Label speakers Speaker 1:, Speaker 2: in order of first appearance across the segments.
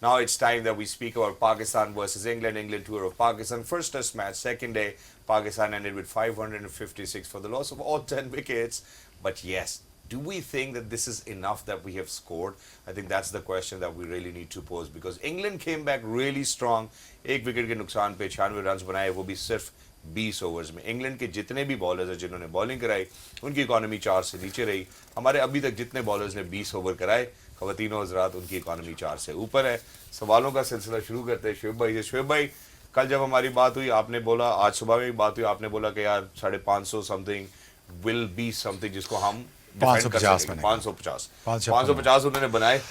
Speaker 1: Now it's time that we speak about Pakistan versus England. England tour of Pakistan. First test match, second day. Pakistan ended with 556 for the loss of all 10 wickets. But yes, do we think that this is enough that we have scored? I think that's the question that we really need to pose because England came back really strong. एक wicket के नुकसान पे 96 run बनाए, वो भी सिर्फ 20 overs में। England के जितने भी बॉलर्स हैं जिन्होंने बॉलिंग कराई उनकी इकॉनमी 4 से नीचे रही। हमारे अभी तक जितने बॉलर्स ने 20 ओवर कराए ख़वातीन हज़रात उनकी इकॉनमी 4 से ऊपर है। सवालों का सिलसिला शुरू करते हैं शुएब भाई से। शुएब भाई, कल जब हमारी बात हुई आपने बोला, आज सुबह में बात हुई आपने बोला कि यार 550 समथिंग विल बी समथिंग जिसको हम
Speaker 2: 550
Speaker 1: 550 उन्होंने बनाए।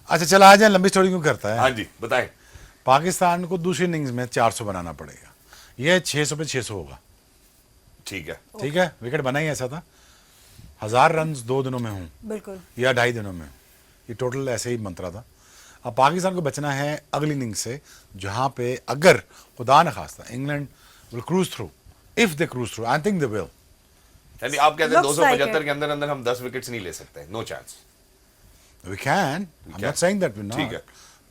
Speaker 2: अच्छा चल आ जाए, लंबी स्टोरी क्यों करता है।
Speaker 1: हाँ जी बताएं।
Speaker 2: पाकिस्तान को दूसरी इनिंग्स में 400 बनाना पड़ेगा। यह 600 पे 600 होगा।
Speaker 1: ठीक है,
Speaker 2: ठीक है, विकेट बना ही ऐसा था। 1000 रन 2 दिनों में हूँ
Speaker 3: बिल्कुल
Speaker 2: या 2.5 दिनों में, ये टोटल ऐसे ही मंत्रा था। अब पाकिस्तान को बचना है अगली इनिंग्स से, जहां पे अगर खुदा न खास्ता England will cruise through, if they cruise through, I think they will.
Speaker 1: यानी आप कहते हैं 275 के अंदर अंदर हम 10 विकेट्स नहीं ले सकते? No chance.
Speaker 2: We can, I am not saying that we not,
Speaker 1: ठीक है।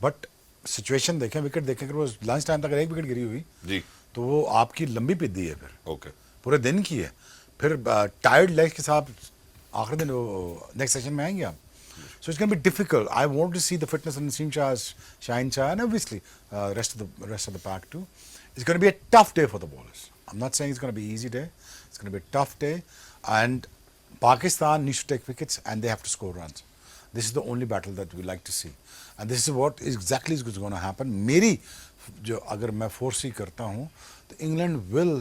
Speaker 2: बट सिचुएशन देखें, विकेट देखें, अगर वो लंच टाइम तक अगर एक विकेट गिरी हुई
Speaker 1: जी
Speaker 2: तो वो आपकी लंबी पिद्दी है, फिर
Speaker 1: ओके
Speaker 2: पूरे दिन की है, फिर टायर्ड लेग के साथ आखिरी दिन नेक्स्ट सेशन में आएंगे आप। So it's going to be difficult. I want to see the fitness of Naseem Shah, Shaheen Shah, and obviously rest of the pack too. It's going to be a tough day for the bowlers. I'm not saying it's going to be an easy day. It's going to be a tough day, and Pakistan needs to take wickets and they have to score runs. This is the only battle that we like to see, and this is what exactly is going to happen. मेरी जो अगर मैं foresee करता हूँ तो England will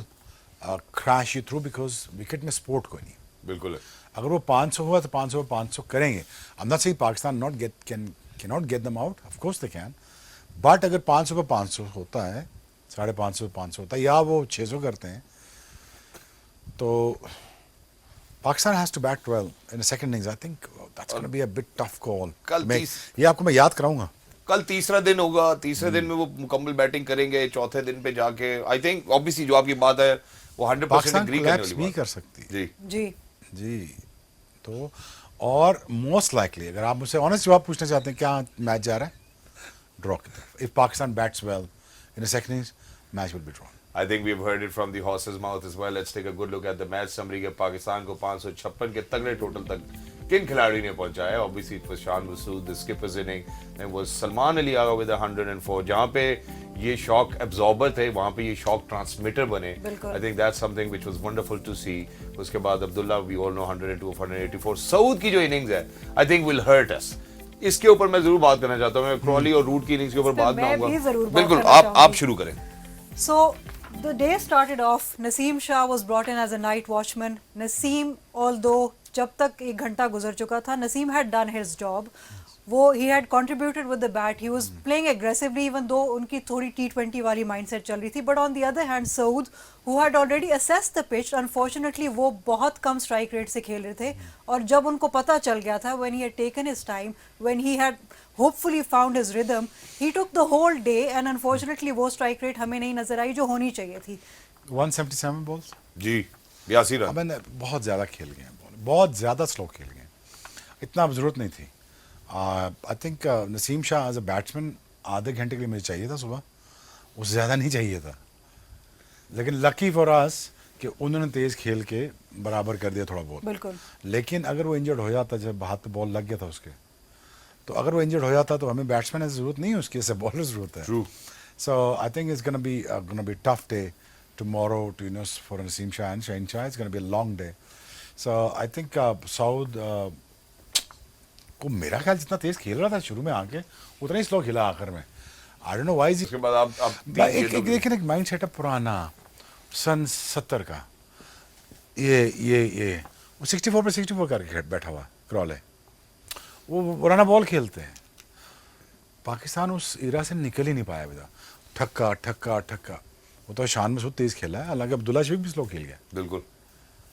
Speaker 2: crash you through because wicket में sport कोई नहीं।
Speaker 1: बिल्कुल है।
Speaker 2: अगर वो 500 हुआ तो 500 करेंगे। आई am not saying Pakistan can not get them out, of course they can, but अगर 500 पे 500 होता है, 550 500 होता है, या वो 600 करते हैं, तो Pakistan has to bat 12 in the second innings. I think that's gonna be a bit tough call. ये आपको मैं याद कराऊंगा।
Speaker 1: कल तीसरा दिन होगा, तीसरे दिन में वो मुकम्मल बैटिंग करेंगे, चौथे दिन पे जाके आई थिंक ऑब्वियसली जो आपकी बात है वो 100% एग्री करने वाली
Speaker 2: भी
Speaker 1: बात
Speaker 2: कर सकती है।
Speaker 1: जी
Speaker 3: जी
Speaker 2: जी, तो और मोस्ट लाइकली अगर आप मुझसे ऑनेस्ट जवाब पूछना चाहते हैं क्या मैच जा रहा है, ड्रॉ की तरफ। If Pakistan bats well in the second innings, match will be drawn.
Speaker 1: I think we've heard it from the horse's mouth as well. Let's take a good look at the match summary के पाकिस्तान को 556 के तगड़े total तक किन खिलाड़ी ने पहुंचाया। Obviously it was Shan Masood, the skipper's inning, and was Salman Ali Agha with 104. जहाँ पे ये shock absorber थे वहाँ पे ये shock transmitter बने। I think that's something which was wonderful to see. उसके बाद Abdullah, we all know 102 of 184. Saud की जो innings है I think will hurt us. इसके ऊपर मैं जरूर बात करना चाहता हूँ। मैं क्रॉली और रूट की इनिंग्स के ऊपर बाद में आऊंगा। बिल्कुल, आप शुरू करें।
Speaker 3: So the day started off. Naseem Shah was brought in as a night watchman. Naseem, although जब तक 1 घंटा गुजर चुका था, Naseem had done his job. वो he had contributed with the bat. He was playing aggressively, even though उनकी थोड़ी T20 वाली mindset चल रही थी. But on the other hand, Saud, who had already assessed the pitch, unfortunately वो बहुत कम strike rate से खेल रहे थे. और जब उनको पता चल गया था, when he had taken his time, when he had hopefully found his rhythm, he took the whole day, and unfortunately वो strike rate हमें नहीं नजर आई जो होनी चाहिए थी।
Speaker 2: 177 बॉल्स
Speaker 1: जी 82 रन।
Speaker 2: मैंने बहुत ज़्यादा खेल गए, बहुत ज़्यादा स्लो खेल गए, इतना ज़रूरत नहीं थी। I think Naseem Shah as a batsman आधे घंटे के लिए मुझे चाहिए था सुबह, उससे ज़्यादा नहीं चाहिए था। लेकिन लकी फॉर अस कि उन्होंने तेज़ खेल के बराबर कर दिया थोड़ा बहुत।
Speaker 3: बिल्कुल।
Speaker 2: लेकिन अगर वो इंजर्ड हो जाता, जब हाथ पे बॉल लग गया था उसके, तो अगर वो इंजर्ड हो जाता तो हमें बैट्समैन की ज़रूरत नहीं है, उसकी ऐसे बॉलर ज़रूरत है।
Speaker 1: True.
Speaker 2: So I think it's gonna be tough day tomorrow to for Naseem Shah and Shaheen Shah. It's going to be a long day. So I think Saud को मेरा ख्याल जितना तेज खेल रहा था शुरू में आके उतना ही स्लो खेला आखिर में। I don't know why is
Speaker 1: उसके बाद आप
Speaker 2: एक माइंड सेटअप पुराना सन 70 का, ये वो 64 पे 64 करके बैठा हुआ क्रॉले, वो पुराना बॉल खेलते हैं। पाकिस्तान उस इरा से निकल ही नहीं पाया अभी तक। ठक्का ठक्का ठक्का, वो तो शान मसूद तेज खेला है, हालांकि अब्दुल्ला शफीक भी स्लो खेल गया।
Speaker 1: बिल्कुल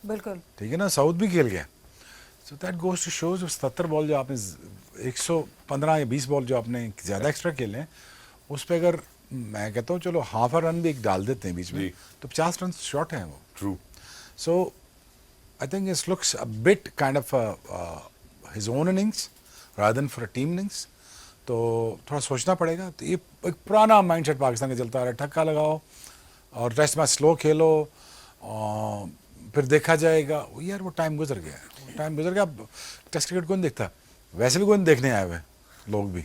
Speaker 3: बिल्कुल
Speaker 2: ठीक है ना, साउथ भी खेल गया। So that goes to show 77 ball जो आपने 115 या 20 बॉल जो आपने ज़्यादा एक्स्ट्रा खेले हैं, उस पर अगर मैं कहता हूँ चलो हाफ अ रन भी एक डाल देते हैं बीच में, तो 50 रन शॉर्ट हैं वो।
Speaker 1: True.
Speaker 2: So I think it looks a bit kind of his own innings rather than for a team innings. तो थोड़ा सोचना पड़ेगा। तो ये एक पुराना माइंडसेट पाकिस्तान का चलता आ रहा है, ठक्का लगाओ और टेस्ट मैच स्लो खेलो और फिर देखा जाएगा। यार वो टाइम गुजर गया, वो टाइम गुजर गया। अब टेस्ट क्रिकेट कौन देखता, वैसे भी कौन देखने आए हुए लोग भी,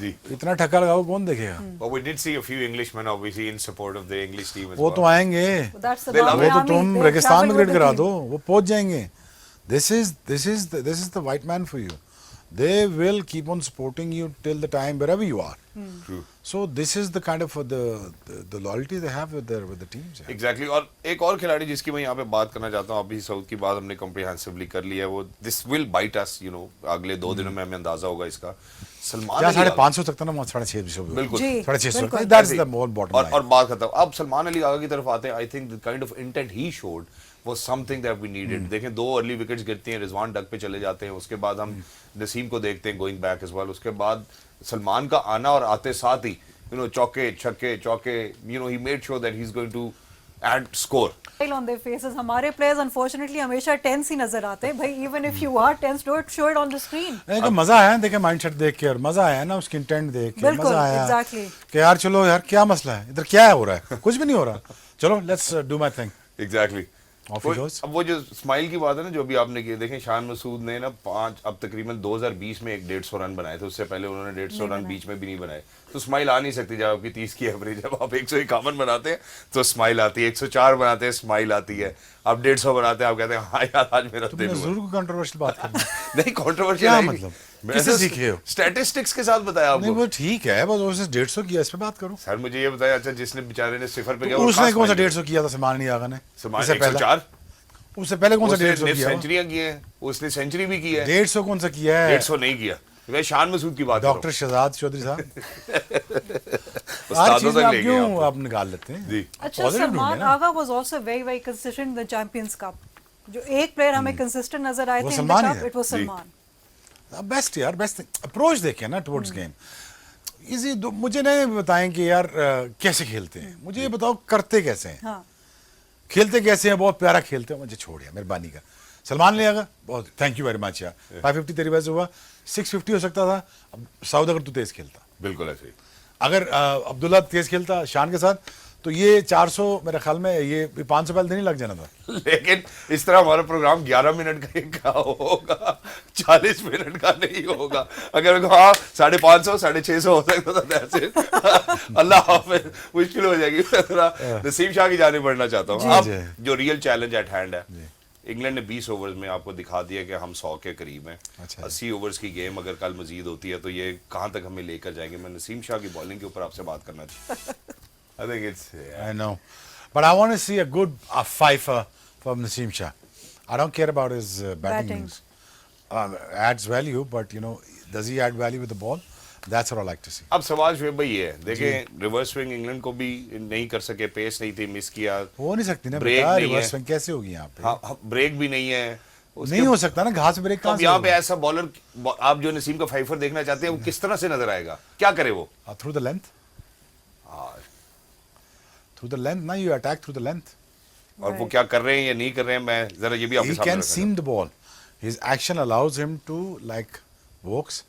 Speaker 1: जी।
Speaker 2: इतना ठक्का लगाओ कौन देखेगा।
Speaker 1: But we did see a few Englishmen obviously in support of the English team as
Speaker 2: वो
Speaker 1: well.
Speaker 2: तो आएंगे,
Speaker 3: That's the
Speaker 1: They love
Speaker 3: Barbary
Speaker 1: it.
Speaker 2: वो तो
Speaker 3: army.
Speaker 2: तुम
Speaker 3: They
Speaker 2: रेगिस्तान में
Speaker 3: travel with
Speaker 2: क्रिकेट
Speaker 3: the
Speaker 2: करा
Speaker 3: team.
Speaker 2: दो, वो पहुंच जाएंगे। This is the white man for you. They will keep on supporting you till the time wherever you are.
Speaker 1: True.
Speaker 2: So this is the kind of the loyalty they have with the teams. Yeah.
Speaker 1: Exactly और एक और खिलाड़ी जिसकी मैं यहाँ पे बात करना चाहता हूँ, अभी साउथ की बात हमने कॉम्प्रिहेंसिवली कर ली है, वो this will bite us, you know, अगले 2 दिनों में हमें अंदाजा होगा इसका। सलमान
Speaker 2: क्या
Speaker 1: अली
Speaker 2: 550 तक था ना, 650
Speaker 1: बिल्कुल।
Speaker 3: जी,
Speaker 2: 650
Speaker 3: बिल्कुल।
Speaker 2: दैट्स द मोर बॉटम
Speaker 1: और
Speaker 2: लाइन।
Speaker 1: बात खत्म। अब सलमान अली आगा की तरफ आते हैं। I think the kind of intent he showed was something that we needed. देखें 2 अर्ली विकेट्स गिरती हैं, रिजवान डक पे चले जाते हैं, उसके बाद हम नसीम को देखते हैं गोइंग बैक एज वेल, उसके बाद सलमान का आना और आते साथ ही यू नो चौके छक्के चौके, you know he made sure that he is going to add score.
Speaker 3: On their faces. हमारे प्लेयर्स अनफॉर्चुनेटली हमेशा टेंस ही नजर आते हैं भाई। Even if you are tense, do it, show it on the screen.
Speaker 2: देखो मजा आया, देखे माइंडसेट देख के, और मजा आया ना उसकी इंटेंट देख के,
Speaker 3: बिल्कुल,
Speaker 2: मजा आया
Speaker 3: exactly.
Speaker 2: कि यार चलो यार क्या मसला है इधर, क्या हो रहा है, कुछ भी नहीं हो रहा, चलो let's do my thing.
Speaker 1: Exactly.
Speaker 2: Off he goes.
Speaker 1: अब वो जो स्माइल की बात है ना जो अभी आपने की, देखें शान मसूद ने ना 5 अब तकरीबन 2020 में एक 150 रन बनाए थे, उससे पहले उन्होंने 150 रन बीच में भी नहीं बनाए। तो स्माइल आ नहीं सकती जब आपकी 30 की एवरेज, जब आप 151 बनाते हैं तो स्माइल आती है, 104 बनाते हैं स्माइल आती है, आप 150 बनाते हैं आप कहते हैं हाँ यार आज मेरा दिन
Speaker 2: तुमने
Speaker 1: हुआ।
Speaker 2: जरूर कंट्रोवर्शियल बात करनी।
Speaker 1: नहीं कंट्रोवर्शियल
Speaker 2: क्या
Speaker 1: है
Speaker 2: मतलब? किससे सीखे हो?
Speaker 1: स्टैटिस्टिक्स के साथ बताया
Speaker 2: नहीं
Speaker 1: आपको।
Speaker 2: वो ठीक है, बस उसने 150 किया, इस पे बात करो।
Speaker 1: सर मुझे ये बताया, अच्छा जिसने बेचारे ने सिफर पे
Speaker 2: तो
Speaker 1: गया वो
Speaker 2: उसने
Speaker 1: खास
Speaker 2: कौन सा
Speaker 1: smile
Speaker 2: 150 किया था सलमान अली आगा ने?
Speaker 1: सलमान
Speaker 2: उससे पहले
Speaker 1: 104
Speaker 2: उससे पहले कौन सा
Speaker 1: उसने
Speaker 2: 150 किया?
Speaker 1: सेंचुरियां की हैं, उसने सेंचुरी भी की है।
Speaker 2: 150 कौन सा किया है?
Speaker 1: 150 नहीं किया। मैं शान मसूद की बात
Speaker 2: डॉक्टर शहजाद चौधरी साहब, हर
Speaker 1: उस्तादों
Speaker 2: चीज
Speaker 1: तक
Speaker 2: में आप
Speaker 1: ले गए
Speaker 2: क्यों
Speaker 1: आपको।
Speaker 2: आप निकाल लेते हैं?
Speaker 1: जी।
Speaker 3: अच्छा,
Speaker 2: Positive
Speaker 3: सलमान
Speaker 2: ढूंढे ना।
Speaker 3: Agha was also very very consistent in the Champions cup. जो एक प्लेयर हमें कंसिस्टेंट नजर आए
Speaker 2: वो
Speaker 3: थे इन
Speaker 2: सलमान
Speaker 3: द
Speaker 2: ही
Speaker 3: कप,
Speaker 2: है।
Speaker 3: इट वाज
Speaker 1: जी।
Speaker 3: सलमान।
Speaker 2: बेस्ट यार, बेस्ट अप्रोच देखें ना टुवर्ड्स गेम। इजी मुझे नहीं बताएं कि यार कैसे खेलते हैं, मुझे ये बताओ करते कैसे हैं,
Speaker 3: हाँ,
Speaker 2: खेलते कैसे हैं। बहुत प्यारा खेलते हैं, मुझे छोड़िए मेहरबानी का। सलमान ले आगा, बहुत थैंक यू वेरी मच यार। 550 तेरी वजह से हुआ, 650 हो सकता था। अब साउद अगर तू तेज खेलता,
Speaker 1: बिल्कुल ऐसे ही।
Speaker 2: अगर अब्दुल्ला तेज खेलता शान के साथ, तो ये 400 मेरे ख्याल में ये 500 पहले नहीं लग जाना था।
Speaker 1: लेकिन इस तरह हमारा प्रोग्राम 11 मिनट का होगा, 40 मिनट का नहीं होगा। अगर हाँ 550 650 हो सकता था, that's it। अल्लाह हाफिज, मुश्किल हो जाएगी। नसीम शाह की जानिब बढ़ना चाहता हूँ। अब
Speaker 2: जी।
Speaker 1: जो रियल चैलेंज एट हैंड है, इंग्लैंड ने 20 ओवर्स में आपको दिखा दिया कि हम 100 के करीब हैं।
Speaker 2: अच्छा।
Speaker 1: 80 ओवर्स की गेम अगर कल मजीद होती है तो ये कहाँ तक हमें लेकर जाएंगे। मैं नसीम शाह की बॉलिंग के ऊपर आपसे बात करना चाहता हूँ। I think it's
Speaker 2: I know, but I want to see a good fifer from Naseem Shah. I don't care about his batting.
Speaker 3: Batting.
Speaker 2: Adds value, but you know, does he add value with the ball? That's what I like to see.
Speaker 1: अब सवाल शुएब भाई ये है, देखें reverse swing England को भी नहीं कर सके, पेस नहीं थी, मिस किया।
Speaker 2: हो नहीं सकती ना
Speaker 1: Break
Speaker 2: बेटा,
Speaker 1: नहीं
Speaker 2: रिवर्स
Speaker 1: है।
Speaker 2: स्विंग कैसे होगी यहाँ पे?
Speaker 1: हाँ, ब्रेक भी नहीं है। उसके-
Speaker 2: नहीं हो सकता ना, घास ब्रेक
Speaker 1: तो
Speaker 2: कहाँ
Speaker 1: अब
Speaker 2: से
Speaker 1: यहाँ
Speaker 2: होगा?
Speaker 1: पे ऐसा बॉलर, आप जो नसीम का फाइफर देखना चाहते हैं वो किस तरह से नजर आएगा, क्या करे वो?
Speaker 2: Through the length. Through the length, now you attack through the length.
Speaker 1: और वो क्या कर रहे हैं या नहीं कर रहे हैं, मैं जरा ये भी आपके
Speaker 2: He
Speaker 1: सामने
Speaker 2: can
Speaker 1: रखना
Speaker 2: seam the ball. His action allows him to like walks.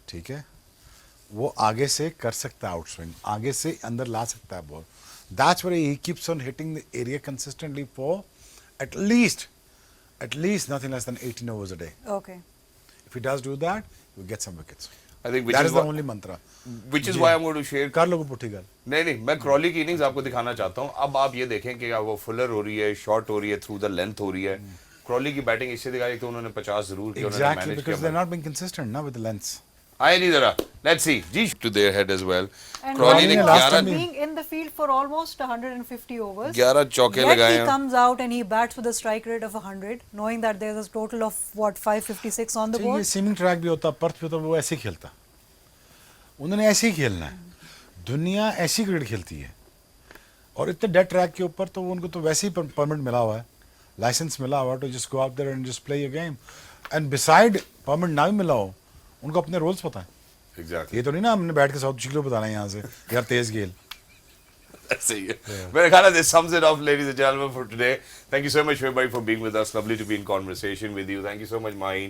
Speaker 2: ठीक है, वो आगे से कर सकता है आउट स्विंग, आगे से अंदर ला सकता है ball. That's why he keeps on hitting the area consistently for at least nothing less than 18 overs a day.
Speaker 3: okay.
Speaker 2: If he does do that, he will get some wickets.
Speaker 1: I think
Speaker 2: That is the only mantra.
Speaker 1: which is why I'm going to share।
Speaker 2: कर लोगों पुट्ठी गल।
Speaker 1: नहीं मैं Crawley की innings आपको दिखाना चाहता हूँ। अब आप ये देखें कि वो फुलर हो रही है, शॉर्ट हो रही है, थ्रू द लेंथ हो रही है। क्रॉली की बैटिंग इससे दिखाई तो उन्होंने 50 जरूर किया, उन्होंने
Speaker 2: Exactly,
Speaker 1: मैनेज
Speaker 2: because they're
Speaker 1: किया।
Speaker 2: not being consistent now with the lengths.
Speaker 1: आए नहीं जरा, let's see जी to their head as well।
Speaker 3: And
Speaker 1: Crawley ने
Speaker 2: Crawley
Speaker 3: Crawley
Speaker 2: last
Speaker 3: was
Speaker 2: 11
Speaker 3: being in the field for almost 150 overs.
Speaker 1: 11 चौके
Speaker 3: Yet
Speaker 1: लगाए
Speaker 3: he
Speaker 1: हैं।
Speaker 3: comes out and he bats with a strike rate of 100, knowing that there's a total of what 556 on the
Speaker 2: अच्छा, ये
Speaker 3: board.
Speaker 2: Seeming track भी होता, Perth भी होता, वो ऐसे ही खेलता। उन्होंने ऐसे ही खेलना है। दुनिया ऐसी क्रिकेट खेलती है, और इतने डेड ट्रैक के ऊपर तो उनको तो वैसे ही परमिट मिला हुआ है, लाइसेंस मिला हुआ है to just go out there and just play your game. And besides permit ना भी मिला हो, उनको अपने रूल्स पता है।
Speaker 1: Exactly।
Speaker 2: ये तो नहीं ना हमने बैठ के साउथ चिकलो बताना है यहाँ से यार तेज खेल।
Speaker 1: सही है। मेरे ख्याल है this sums it up, ladies and gentlemen, for today. Thank you so much everybody for being with us. Lovely to be in conversation with you. Thank you so much, Maheen.